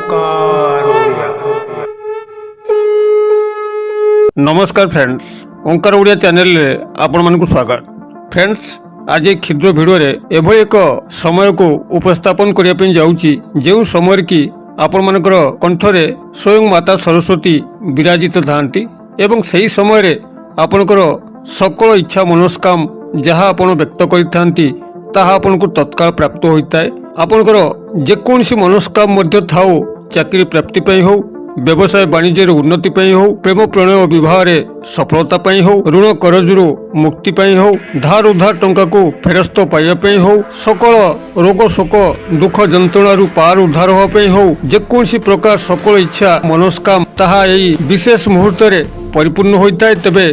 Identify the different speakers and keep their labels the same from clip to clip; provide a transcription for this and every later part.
Speaker 1: ओंकार ओडिया।
Speaker 2: नमस्कार फ्रेंड्स, ओंकार ओडिया चैनल रे आपण मानकु स्वागत। फ्रेंड्स, आज एक क्षुद्र भिडियो रे एभली एक समय को उपस्थापन करिया पे जाउची जेउ समय की आपण मानकर कंठरे स्वयं माता सरस्वती विराजित थांती एवं सही समय रे आपणकर सकल इच्छा मनोस्काम जहाँ आपण व्यक्त करिथांती ताहा आपनको तत्काल प्राप्त होता है। आपणकर जेकोसी मनोस्काम मध्य थाओ, चाकरी प्राप्ति पई हो, व्यवसाय वाणिज्य उन्नति पई हो, प्रेम प्रणय विवाह रे सफलता पई हो, ऋण करजरू मुक्ति पई हो, धार उधार टंका को फेरस्त पाइबा पई हो, सकल रोग शोक दुख जंत्रणारू पार उद्धार होवा पई हो, जेकोसी प्रकार सकल इच्छा मनोस्काम ताहा एई विशेष मुहूर्त रे परिपूर्ण होता है। तेबे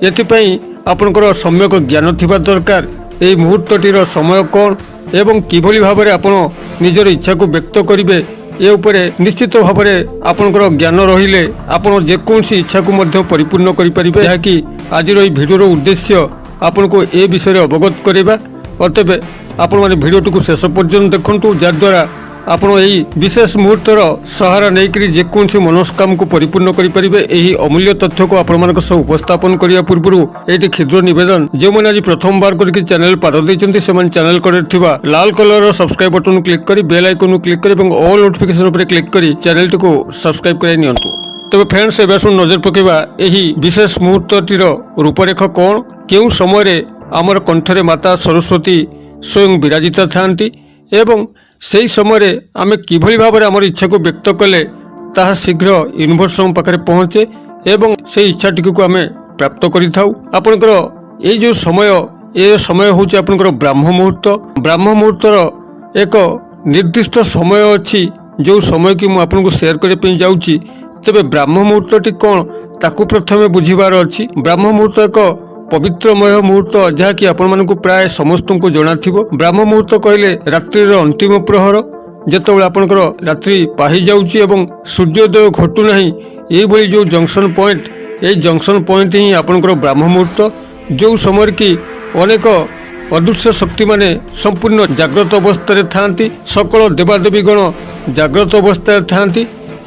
Speaker 2: एथिपई आपणकर सम्यक ज्ञान थिबा दरकार। এই মুহূর্তটির সময় কোণ এবং কিভাবে ভাবে আপন নিজের ইচ্ছাকে ব্যক্ত করবে এ উপরে নিশ্চিত ভাবে আপনার জ্ঞান রহিলে আপন যেকোনসি ইচ্ছাকে মধ্য পরিপূর্ণ করে পারিবে। যাকি আজির এই ভিডিওর উদ্দেশ্য আপনাকে এ বিষয়ে অবগত করিবা। অতএব আপন মানে ভিডিওটিকে শেষ পর্যন্ত দেখন্তু, যাদ্বারা ଆପଣ ଏହି ବିଶେଷ ମୁହୂର୍ତ୍ତର ସହାରା ନେଇକରି ଯେକୌଣସି ମନସ୍କାମକୁ ପରିପୂର୍ଣ୍ଣ କରିପାରିବେ। ଏହି ଅମୂଲ୍ୟ ତଥ୍ୟକୁ ଆପଣମାନଙ୍କ ସହ ଉପସ୍ଥାପନ କରିବା ପୂର୍ବରୁ ଏଇଠି କ୍ଷୁଦ୍ର ନିବେଦନ, ଯେଉଁମାନେ ଆଜି ପ୍ରଥମବାର କରିକି ଚ୍ୟାନେଲ ପାଦ ଦେଇଛନ୍ତି ସେମାନେ ଚ୍ୟାନେଲ କଡ଼ରେ ଥିବା ଲାଲ କଲରର ସବସ୍କ୍ରାଇବ ବଟନ୍ କ୍ଲିକ୍ କରି ବେଲ୍ ଆଇକନ୍କୁ କ୍ଲିକ୍ କରି ଏବଂ ଅଲ୍ ନୋଟିଫିକେସନ୍ ଉପରେ କ୍ଲିକ୍ କରି ଚ୍ୟାନେଲଟିକୁ ସବସ୍କ୍ରାଇବ କରାଇ ନିଅନ୍ତୁ। ତେବେ ଫ୍ରେଣ୍ଡସ୍, ଏବେ ଆସନ୍ତୁ ନଜର ପକାଇବା ଏହି ବିଶେଷ ମୁହୂର୍ତ୍ତଟିର ରୂପରେଖ କ'ଣ, କେଉଁ ସମୟରେ ଆମର କଣ୍ଠରେ ମାତା ସରସ୍ୱତୀ ସ୍ୱୟଂ ବିରାଜିତ ଥାନ୍ତି ଏବଂ ସେହି ସମୟରେ ଆମେ କିଭଳି ଭାବରେ ଆମର ଇଚ୍ଛାକୁ ବ୍ୟକ୍ତ କଲେ ତାହା ଶୀଘ୍ର ୟୁନିଭର୍ସ ଆମ ପାଖରେ ପହଞ୍ଚେ ଏବଂ ସେହି ଇଚ୍ଛାଟିକୁ ଆମେ ପ୍ରାପ୍ତ କରିଥାଉ। ଆପଣଙ୍କର ଏଇ ଯେଉଁ ସମୟ, ଏ ସମୟ ହେଉଛି ଆପଣଙ୍କର ବ୍ରାହ୍ମ ମୁହୂର୍ତ୍ତ। ବ୍ରାହ୍ମ ମୁହୂର୍ତ୍ତର ଏକ ନିର୍ଦ୍ଦିଷ୍ଟ ସମୟ ଅଛି, ଯେଉଁ ସମୟ କି ମୁଁ ଆପଣଙ୍କୁ ସେୟାର କରିବା ପାଇଁ ଯାଉଛି। ତେବେ ବ୍ରାହ୍ମ ମୁହୂର୍ତ୍ତଟି କ'ଣ ତାକୁ ପ୍ରଥମେ ବୁଝିବାର ଅଛି। ବ୍ରାହ୍ମ ମୁହୂର୍ତ୍ତ ଏକ ପବିତ୍ରମୟ ମୁହୂର୍ତ୍ତ, ଯାହାକି ଆପଣମାନଙ୍କୁ ପ୍ରାୟ ସମସ୍ତଙ୍କୁ ଜଣାଥିବ। ବ୍ରାହ୍ମ ମୁହୂର୍ତ୍ତ କହିଲେ ରାତ୍ରିର ଅନ୍ତିମ ପ୍ରହର, ଯେତେବେଳେ ଆପଣଙ୍କର ରାତ୍ରି ପାହି ଯାଉଛି ଏବଂ ସୂର୍ଯ୍ୟୋଦୟ ଘଟୁନାହିଁ, ଏଇଭଳି ଯେଉଁ ଜଙ୍କସନ୍ ପଏଣ୍ଟ, ଏଇ ଜଙ୍କସନ୍ ପଏଣ୍ଟ ହିଁ ଆପଣଙ୍କର ବ୍ରାହ୍ମ ମୁହୂର୍ତ୍ତ। ଯେଉଁ ସମୟରେ କି ଅନେକ ଅଦୃଶ୍ୟ ଶକ୍ତିମାନେ ସମ୍ପୂର୍ଣ୍ଣ ଜାଗ୍ରତ ଅବସ୍ଥାରେ ଥାଆନ୍ତି, ସକଳ ଦେବାଦେବୀଗଣ ଜାଗ୍ରତ ଅବସ୍ଥାରେ ଥାଆନ୍ତି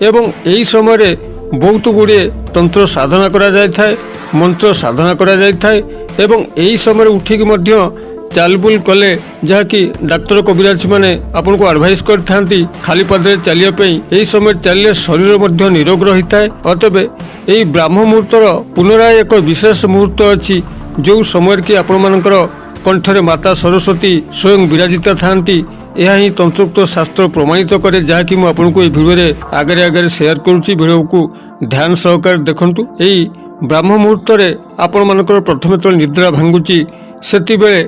Speaker 2: ଏବଂ ଏହି ସମୟରେ ବହୁତ ଗୁଡ଼ିଏ ତନ୍ତ୍ର ସାଧନା କରାଯାଇଥାଏ, ମନ୍ତ୍ର ସାଧନା କରାଯାଇଥାଏ ଏବଂ ଏହି ସମୟରେ ଉଠିକି ମଧ୍ୟ ଚାଲବୁଲ କଲେ, ଯାହାକି ଡାକ୍ତର କବିରାଜ ମାନେ ଆପଣଙ୍କୁ ଆଡଭାଇସ୍ କରିଥାନ୍ତି ଖାଲି ପାଦରେ ଚାଲିବା ପାଇଁ। ଏହି ସମୟରେ ଚାଲିଲେ ଶରୀର ମଧ୍ୟ ନିରୋଗ ରହିଥାଏ। ଅତଏବ ଏହି ବ୍ରାହ୍ମ ମୁହୂର୍ତ୍ତର ପୁନରାୟ ଏକ ବିଶେଷ ମୁହୂର୍ତ୍ତ ଅଛି, ଯେଉଁ ସମୟରେ କି ଆପଣମାନଙ୍କର କଣ୍ଠରେ ମାତା ସରସ୍ୱତୀ ସ୍ୱୟଂ ବିରାଜିତ ଥାନ୍ତି। ଏହା ହିଁ ତନ୍ତ୍ରୋକ୍ତ ଶାସ୍ତ୍ର ପ୍ରମାଣିତ କରେ, ଯାହାକି ମୁଁ ଆପଣଙ୍କୁ ଏହି ଭିଡ଼ିଓରେ ଆଗରେ ସେୟାର କରୁଛି। ଭିଡ଼ିଓକୁ ଧ୍ୟାନ ସହକାରେ ଦେଖନ୍ତୁ। ଏହି ବ୍ରାହ୍ମ ମୁହୂର୍ତ୍ତରେ ଆପଣମାନଙ୍କର ପ୍ରଥମେ ଯେତେବେଳେ ନିଦ୍ରା ଭାଙ୍ଗୁଛି, ସେତିବେଳେ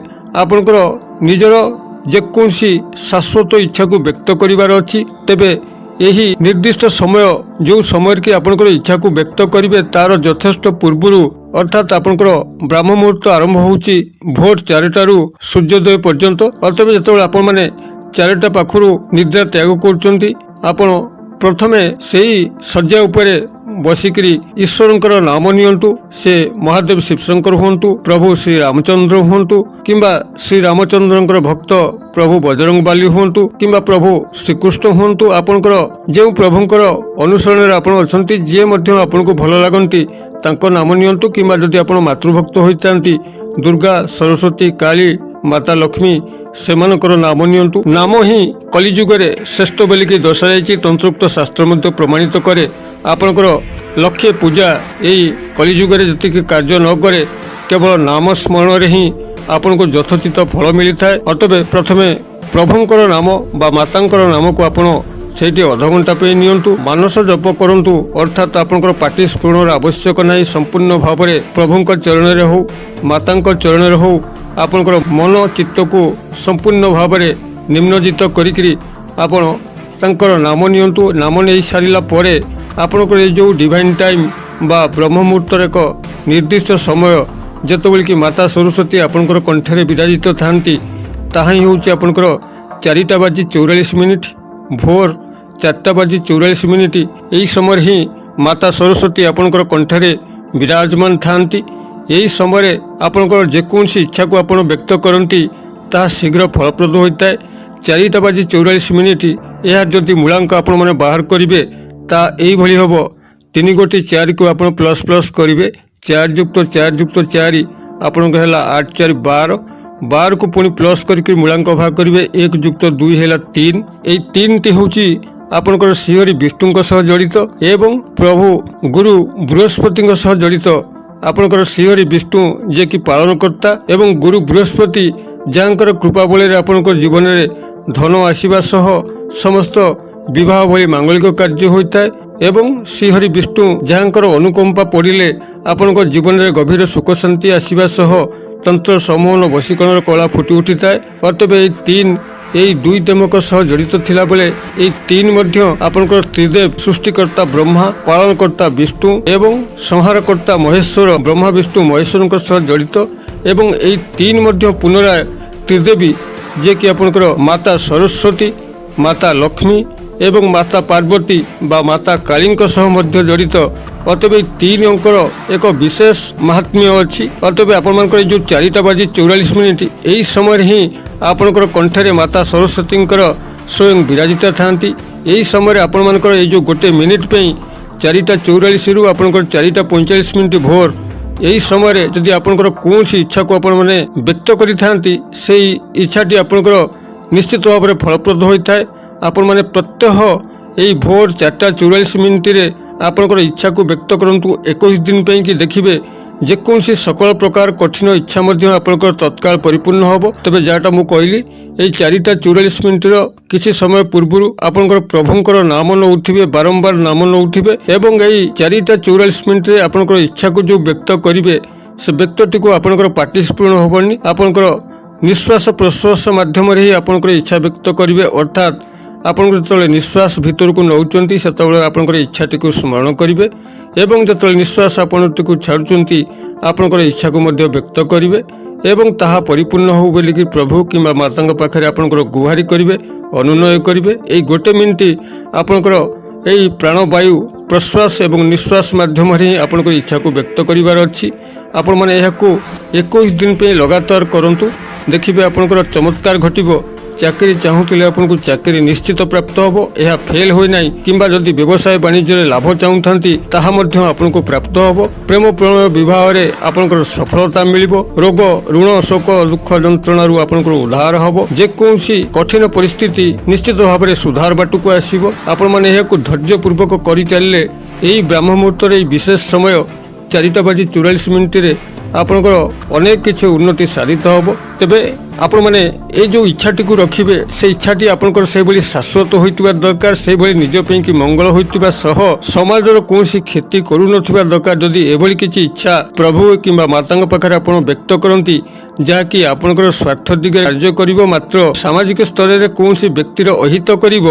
Speaker 2: ଆପଣଙ୍କର ନିଜର ଯେକୌଣସି ଶାଶ୍ୱତ ଇଚ୍ଛାକୁ ବ୍ୟକ୍ତ କରିବାର ଅଛି। ତେବେ ଏହି ନିର୍ଦ୍ଦିଷ୍ଟ ସମୟ, ଯେଉଁ ସମୟରେ କି ଆପଣଙ୍କର ଇଚ୍ଛାକୁ ବ୍ୟକ୍ତ କରିବେ, ତାର ଯଥେଷ୍ଟ ପୂର୍ବରୁ, ଅର୍ଥାତ୍ ଆପଣଙ୍କର ବ୍ରାହ୍ମ ମୁହୂର୍ତ୍ତ ଆରମ୍ଭ ହେଉଛି ଭୋର 4ଟାରୁ ସୂର୍ଯ୍ୟୋଦୟ ପର୍ଯ୍ୟନ୍ତ। ଅତଏବ ଯେତେବେଳେ ଆପଣମାନେ 4ଟା ପାଖରୁ ନିଦ୍ରା ତ୍ୟାଗ କରୁଛନ୍ତି, ଆପଣ ପ୍ରଥମେ ସେହି ଶଯ୍ୟା ଉପରେ ବସିକିରି ଈଶ୍ୱରଙ୍କର ନାମ ନିଅନ୍ତୁ। ସେ ମହାଦେବ ଶିବଶଙ୍କର ହୁଅନ୍ତୁ, ପ୍ରଭୁ ଶ୍ରୀ ରାମଚନ୍ଦ୍ର ହୁଅନ୍ତୁ, କିମ୍ବା ଶ୍ରୀ ରାମଚନ୍ଦ୍ରଙ୍କର ଭକ୍ତ ପ୍ରଭୁ ବଜରଙ୍ଗବାଲି ହୁଅନ୍ତୁ, କିମ୍ବା ପ୍ରଭୁ ଶ୍ରୀକୃଷ୍ଣ ହୁଅନ୍ତୁ। ଆପଣଙ୍କର ଯେଉଁ ପ୍ରଭୁଙ୍କର ଅନୁସରଣରେ ଆପଣ ଅଛନ୍ତି, ଯିଏ ମଧ୍ୟ ଆପଣଙ୍କୁ ଭଲ ଲାଗନ୍ତି, ତାଙ୍କ ନାମ ନିଅନ୍ତୁ। କିମ୍ବା ଯଦି ଆପଣ ମାତୃଭକ୍ତ ହୋଇଥାନ୍ତି, ଦୁର୍ଗା, ସରସ୍ୱତୀ, କାଳୀ, ମାତା ଲକ୍ଷ୍ମୀ, ସେମାନଙ୍କର ନାମ ନିଅନ୍ତୁ। ନାମ ହିଁ କଳିଯୁଗରେ ଶ୍ରେଷ୍ଠ ବୋଲିକି ଦର୍ଶାଯାଇଛି, ତନ୍ତ୍ରୋକ୍ତ ଶାସ୍ତ୍ର ମଧ୍ୟ ପ୍ରମାଣିତ କରେ। ଆପଣଙ୍କର ଲକ୍ଷ୍ୟ ପୂଜା ଏଇ କଳିଯୁଗରେ ଯେତିକି କାର୍ଯ୍ୟ ନ କରେ, କେବଳ ନାମ ସ୍ମରଣରେ ହିଁ ଆପଣଙ୍କୁ ଯଥୋଚିତ ଫଳ ମିଳିଥାଏ। ଅତଏବ ପ୍ରଥମେ ପ୍ରଭୁଙ୍କର ନାମ ବା ମାତାଙ୍କର ନାମକୁ ଆପଣ ସେଇଠି ଅଧଘଣ୍ଟା ପାଇଁ ନିଅନ୍ତୁ, ମାନସ ଜପ କରନ୍ତୁ। ଅର୍ଥାତ୍ ଆପଣଙ୍କର ପାଟି ସ୍ଫୁରଣର ଆବଶ୍ୟକ ନାହିଁ। ସମ୍ପୂର୍ଣ୍ଣ ଭାବରେ ପ୍ରଭୁଙ୍କ ଚରଣରେ ହେଉ, ମାତାଙ୍କ ଚରଣରେ ହେଉ, ଆପଣଙ୍କର ମନ ଚିତ୍ତକୁ ସମ୍ପୂର୍ଣ୍ଣ ଭାବରେ ନିମ୍ନଜିତ କରିକିରି ଆପଣ ତାଙ୍କର ନାମ ନିଅନ୍ତୁ। ନାମ ନେଇ ସାରିଲା ପରେ ଆପଣଙ୍କର ଏଇ ଯେଉଁ ଡିଭାଇନ୍ ଟାଇମ୍ ବା ବ୍ରହ୍ମ ମୁହୂର୍ତ୍ତର ଏକ ନିର୍ଦ୍ଦିଷ୍ଟ ସମୟ, ଯେତେବେଳେ କି ମାତା ସରସ୍ୱତୀ ଆପଣଙ୍କର କଣ୍ଠରେ ବିରାଜିତ ଥାନ୍ତି, ତାହା ହିଁ ହେଉଛି ଆପଣଙ୍କର 4:44, ଭୋର 4:44। ଏହି ସମୟରେ ହିଁ ମାତା ସରସ୍ୱତୀ ଆପଣଙ୍କର କଣ୍ଠରେ ବିରାଜମାନ ଥାନ୍ତି। ଏହି ସମୟରେ ଆପଣଙ୍କର ଯେକୌଣସି ଇଚ୍ଛାକୁ ଆପଣ ବ୍ୟକ୍ତ କରନ୍ତି, ତାହା ଶୀଘ୍ର ଫଳପ୍ରଦ ହୋଇଥାଏ। 4:44 ଏହାର ଯଦି ମୂଳାଙ୍କ ଆପଣମାନେ ବାହାର କରିବେ ତା ଏଇଭଳି ହେବ 3 ଗୋଟି 4କୁ ଆପଣ ପ୍ଲସ୍ ପ୍ଲସ୍ କରିବେ 4 ଯୁକ୍ତ 4 ଆପଣଙ୍କ ହେଲା 8 4 12 12କୁ ପୁଣି ପ୍ଲସ୍ କରିକି ମୂଳାଙ୍କ ଭାଗ କରିବେ 1 ଯୁକ୍ତ 2 ହେଲା 3 ଏଇ 3ଟି ହେଉଛି ଆପଣଙ୍କର ଶ୍ରୀହରି ବିଷ୍ଣୁଙ୍କ ସହ ଜଡ଼ିତ ଏବଂ ପ୍ରଭୁ ଗୁରୁ ବୃହସ୍ପତିଙ୍କ ସହ ଜଡ଼ିତ ଆପଣଙ୍କର ଶ୍ରୀହରି ବିଷ୍ଣୁ ଯିଏକି ପାଳନକର୍ତ୍ତା ଏବଂ ଗୁରୁ ବୃହସ୍ପତି ଯାହାଙ୍କର କୃପା ବଳରେ ଆପଣଙ୍କ ଜୀବନରେ ଧନ ଆସିବା ସହ ସମସ୍ତ ବିବାହ ଭଳି ମାଙ୍ଗଳିକ କାର୍ଯ୍ୟ ହୋଇଥାଏ ଏବଂ ଶ୍ରୀହରି ବିଷ୍ଣୁ ଯାହାଙ୍କର ଅନୁକମ୍ପା ପଡ଼ିଲେ ଆପଣଙ୍କ ଜୀବନରେ ଗଭୀର ସୁଖ ଶାନ୍ତି ଆସିବା ସହ ତନ୍ତ୍ର ସମୋହନ ବଶୀକରଣର କଳା ଫୁଟି ଉଠିଥାଏ। ଅତଏବ ଏଇ 2 ଦେବଙ୍କ ସହ ଜଡ଼ିତ ଥିଲାବେଳେ ଏଇ 3 ମଧ୍ୟ ଆପଣଙ୍କର ତ୍ରିଦେବ ସୃଷ୍ଟିକର୍ତ୍ତା ବ୍ରହ୍ମା ପାଳନକର୍ତ୍ତା ବିଷ୍ଣୁ ଏବଂ ସଂହାରକର୍ତ୍ତା ମହେଶ୍ୱର ବ୍ରହ୍ମା ବିଷ୍ଣୁ ମହେଶ୍ୱରଙ୍କ ସହ ଜଡ଼ିତ ଏବଂ ଏଇ 3 ମଧ୍ୟ ପୁନରାୟ ତ୍ରିଦେବୀ ଯିଏକି ଆପଣଙ୍କର ମାତା ସରସ୍ୱତୀ ମାତା ଲକ୍ଷ୍ମୀ ଏବଂ ମାତା ପାର୍ବତୀ ବା ମାତା କାଳୀଙ୍କ ସହ ମଧ୍ୟ ଜଡ଼ିତ। ଅତଏବ ଏଇ 3 ଅଙ୍କର ଏକ ବିଶେଷ ମାହାତ୍ମ୍ୟ ଅଛି। ଅତଏବ ଆପଣମାନଙ୍କର ଏଇ ଯେଉଁ 4:44 ଏହି ସମୟରେ ହିଁ ଆପଣଙ୍କର କଣ୍ଠରେ ମାତା ସରସ୍ୱତୀଙ୍କର ସ୍ୱୟଂ ବିରାଜିତା ଥାନ୍ତି। ଏହି ସମୟରେ ଆପଣମାନଙ୍କର ଏଇ ଯେଉଁ 1 ମିନିଟ୍ ପାଇଁ 4:44ରୁ ଆପଣଙ୍କର 4:45 ଭୋର ଏହି ସମୟରେ ଯଦି ଆପଣଙ୍କର କୌଣସି ଇଚ୍ଛାକୁ ଆପଣମାନେ ବ୍ୟକ୍ତ କରିଥାନ୍ତି ସେହି ଇଚ୍ଛାଟି ଆପଣଙ୍କର ନିଶ୍ଚିତ ଭାବରେ ଫଳପ୍ରଦ ହୋଇଥାଏ। ଆପଣମାନେ ପ୍ରତ୍ୟହ ଏହି ଭୋର 4:44ରେ ଆପଣଙ୍କର ଇଚ୍ଛାକୁ ବ୍ୟକ୍ତ କରନ୍ତୁ 21 ଦିନ ପାଇଁକି ଦେଖିବେ ଯେକୌଣସି ସକଳ ପ୍ରକାର କଠିନ ଇଚ୍ଛା ମଧ୍ୟ ଆପଣଙ୍କର ତତ୍କାଳ ପରିପୂର୍ଣ୍ଣ ହେବ। ତେବେ ଯାହାଟା ମୁଁ କହିଲି ଏଇ 4:44ର କିଛି ସମୟ ପୂର୍ବରୁ ଆପଣଙ୍କର ପ୍ରଭୁଙ୍କର ନାମ ନେଉଥିବେ ବାରମ୍ବାର ନାମ ନେଉଥିବେ ଏବଂ ଏଇ 4:44ରେ ଆପଣଙ୍କର ଇଚ୍ଛାକୁ ଯେଉଁ ବ୍ୟକ୍ତ କରିବେ ସେ ବ୍ୟକ୍ତଟିକୁ ଆପଣଙ୍କର ପାଟି ସ୍ଫୁରଣ ହେବନି ଆପଣଙ୍କର ନିଶ୍ୱାସ ପ୍ରଶ୍ୱାସ ମାଧ୍ୟମରେ ହିଁ ଆପଣଙ୍କର ଇଚ୍ଛା ବ୍ୟକ୍ତ କରିବେ ଅର୍ଥାତ୍ ଆପଣଙ୍କୁ ଯେତେବେଳେ ନିଶ୍ୱାସ ଭିତରକୁ ନେଉଛନ୍ତି ସେତେବେଳେ ଆପଣଙ୍କର ଇଚ୍ଛାଟିକୁ ସ୍ମରଣ କରିବେ ଏବଂ ଯେତେବେଳେ ନିଶ୍ୱାସ ଆପଣଟିକୁ ଛାଡ଼ୁଛନ୍ତି ଆପଣଙ୍କର ଇଚ୍ଛାକୁ ମଧ୍ୟ ବ୍ୟକ୍ତ କରିବେ ଏବଂ ତାହା ପରିପୂର୍ଣ୍ଣ ହେଉ ବୋଲିକି ପ୍ରଭୁ କିମ୍ବା ମାତାଙ୍କ ପାଖରେ ଆପଣଙ୍କର ଗୁହାରି କରିବେ ଅନୁନୟ କରିବେ। ଏଇ 1 ମିନିଟ୍ ଆପଣଙ୍କର ଏଇ ପ୍ରାଣବାୟୁ ପ୍ରଶ୍ୱାସ ଏବଂ ନିଶ୍ୱାସ ମାଧ୍ୟମରେ ହିଁ ଆପଣଙ୍କର ଇଚ୍ଛାକୁ ବ୍ୟକ୍ତ କରିବାର ଅଛି। ଆପଣମାନେ ଏହାକୁ 21 ଦିନ ପାଇଁ ଲଗାତାର କରନ୍ତୁ ଦେଖିବେ ଆପଣଙ୍କର ଚମତ୍କାର ଘଟିବ। ଚାକିରି ଚାହୁଁଥିଲେ ଆପଣଙ୍କୁ ଚାକିରି ନିଶ୍ଚିତ ପ୍ରାପ୍ତ ହେବ ଏହା ଫେଲ୍ ହୋଇନାହିଁ କିମ୍ବା ଯଦି ବ୍ୟବସାୟ ବାଣିଜ୍ୟରେ ଲାଭ ଚାହୁଁଥାନ୍ତି ତାହା ମଧ୍ୟ ଆପଣଙ୍କୁ ପ୍ରାପ୍ତ ହେବ। ପ୍ରେମ ପ୍ରଣୟ ବିବାହରେ ଆପଣଙ୍କର ସଫଳତା ମିଳିବ। ରୋଗ ଋଣ ଶୋକ ଦୁଃଖ ଯନ୍ତ୍ରଣାରୁ ଆପଣଙ୍କର ଉଦ୍ଧାର ହେବ। ଯେକୌଣସି କଠିନ ପରିସ୍ଥିତି ନିଶ୍ଚିତ ଭାବରେ ସୁଧାର ବାଟକୁ ଆସିବ। ଆପଣମାନେ ଏହାକୁ ଧୈର୍ଯ୍ୟପୂର୍ବକ କରିଚାଲିଲେ ଏହି ବ୍ରାହ୍ମ ମୁହୂର୍ତ୍ତରେ ଏହି ବିଶେଷ ସମୟ 4:44ରେ ଆପଣଙ୍କର ଅନେକ କିଛି ଉନ୍ନତି ସାଧିତ ହେବ। ତେବେ ଆପଣମାନେ ଏଇ ଯେଉଁ ଇଚ୍ଛାଟିକୁ ରଖିବେ ସେ ଇଚ୍ଛାଟି ଆପଣଙ୍କର ସେହିଭଳି ଶାଶ୍ୱତ ହୋଇଥିବା ଦରକାର ସେହିଭଳି ନିଜ ପାଇଁକି ମଙ୍ଗଳ ହୋଇଥିବା ସହ ସମାଜର କୌଣସି କ୍ଷତି କରୁନଥିବା ଦରକାର। ଯଦି ଏଭଳି କିଛି ଇଚ୍ଛା ପ୍ରଭୁ କିମ୍ବା ମାତାଙ୍କ ପାଖରେ ଆପଣ ବ୍ୟକ୍ତ କରନ୍ତି ଯାହାକି ଆପଣଙ୍କର ସ୍ୱାର୍ଥ ଦିଗରେ କାର୍ଯ୍ୟ କରିବ ମାତ୍ର ସାମାଜିକ ସ୍ତରରେ କୌଣସି ବ୍ୟକ୍ତିର ଅହିତ କରିବ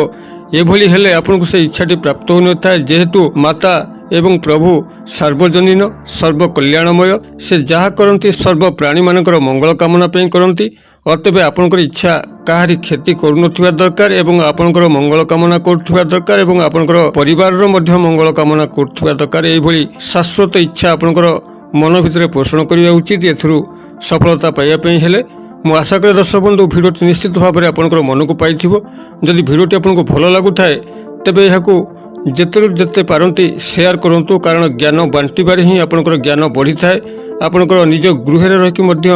Speaker 2: ଏଭଳି ହେଲେ ଆପଣଙ୍କୁ ସେ ଇଚ୍ଛାଟି ପ୍ରାପ୍ତ ହୋଇନଥାଏ। ଯେହେତୁ ମାତା ଏବଂ ପ୍ରଭୁ ସାର୍ବଜନୀନ ସର୍ବକଲ୍ୟାଣମୟ ସେ ଯାହା କରନ୍ତି ସର୍ବ ପ୍ରାଣୀମାନଙ୍କର ମଙ୍ଗଳ କାମନା ପାଇଁ କରନ୍ତି। ଅତଏବ ଆପଣଙ୍କର ଇଚ୍ଛା କାହାରି କ୍ଷତି କରୁନଥିବା ଦରକାର ଏବଂ ଆପଣଙ୍କର ମଙ୍ଗଳ କାମନା କରୁଥିବା ଦରକାର ଏବଂ ଆପଣଙ୍କର ପରିବାରର ମଧ୍ୟ ମଙ୍ଗଳ କାମନା କରୁଥିବା ଦରକାର। ଏଇଭଳି ଶାଶ୍ୱତ ଇଚ୍ଛା ଆପଣଙ୍କର ମନ ଭିତରେ ପୋଷଣ କରିବା ଉଚିତ। ଏଥିରୁ ସଫଳତା ପାଇବା ପାଇଁ ହେଲେ ମୁଁ ଆଶା କରେ ଦର୍ଶକ ବନ୍ଧୁ ଭିଡ଼ିଓଟି ନିଶ୍ଚିତ ଭାବରେ ଆପଣଙ୍କର ମନକୁ ପାଇଥିବ। ଯଦି ଭିଡ଼ିଓଟି ଆପଣଙ୍କୁ ଭଲ ଲାଗୁଥାଏ ତେବେ ଏହାକୁ ଯେତେ ପାରନ୍ତି ସେୟାର କରନ୍ତୁ କାରଣ ଜ୍ଞାନ ବାଣ୍ଟିବାରେ ହିଁ ଆପଣଙ୍କର ଜ୍ଞାନ ବଢ଼ିଥାଏ। ଆପଣଙ୍କର ନିଜ ଗୃହରେ ରହିକି ମଧ୍ୟ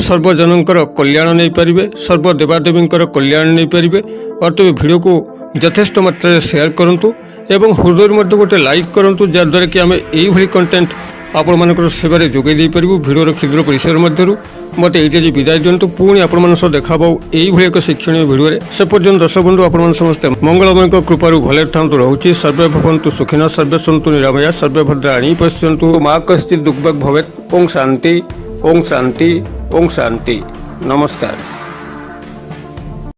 Speaker 2: ସର୍ବଜନଙ୍କର କଲ୍ୟାଣ ନେଇପାରିବେ ସର୍ବ ଦେବାଦେବୀଙ୍କର କଲ୍ୟାଣ ନେଇପାରିବେ। ଅତଏବ ଭିଡ଼ିଓକୁ ଯଥେଷ୍ଟ ମାତ୍ରାରେ ସେୟାର କରନ୍ତୁ ଏବଂ ହୃଦୟରୁ ମଧ୍ୟ ଗୋଟେ ଲାଇକ୍ କରନ୍ତୁ ଯାହାଦ୍ୱାରା କି ଆମେ ଏଇଭଳି କଣ୍ଟେଣ୍ଟ ଆପଣମାନଙ୍କର ସେବାରେ ଯୋଗାଇ ଦେଇପାରିବୁ। ଭିଡ଼ିଓର କ୍ଷୁଦ୍ର ପରିସର ମଧ୍ୟରୁ ମୋତେ ଏଇଠି ଆଜି ବିଦାୟ ଦିଅନ୍ତୁ। ପୁଣି ଆପଣମାନଙ୍କ ସହ ଦେଖା ହେବ ଏଇଭଳି ଏକ ଶିକ୍ଷଣୀୟ ଭିଡ଼ିଓରେ। ସେ ପର୍ଯ୍ୟନ୍ତ ଦର୍ଶକ ବନ୍ଧୁ ଆପଣମାନେ ସମସ୍ତେ ମଙ୍ଗଳମୟଙ୍କ କୃପାରୁ ଭଲରେ ଥାନ୍ତୁ ରହୁଛି। ସର୍ବେ ଭବନ୍ତୁ ସୁଖିନଃ ସର୍ବେ ସନ୍ତୁ ନିରାମୟା ସର୍ବେ ଭଦ୍ରାଣୀ ପଶ୍ୟନ୍ତୁ ମା କଶ୍ଚିତ୍ ଦୁଃଖଭାଗ୍ ଭବେତ୍। ଓଁ ଶାନ୍ତି ଓଁ ଶାନ୍ତି ଓଁ ଶାନ୍ତି। ନମସ୍କାର।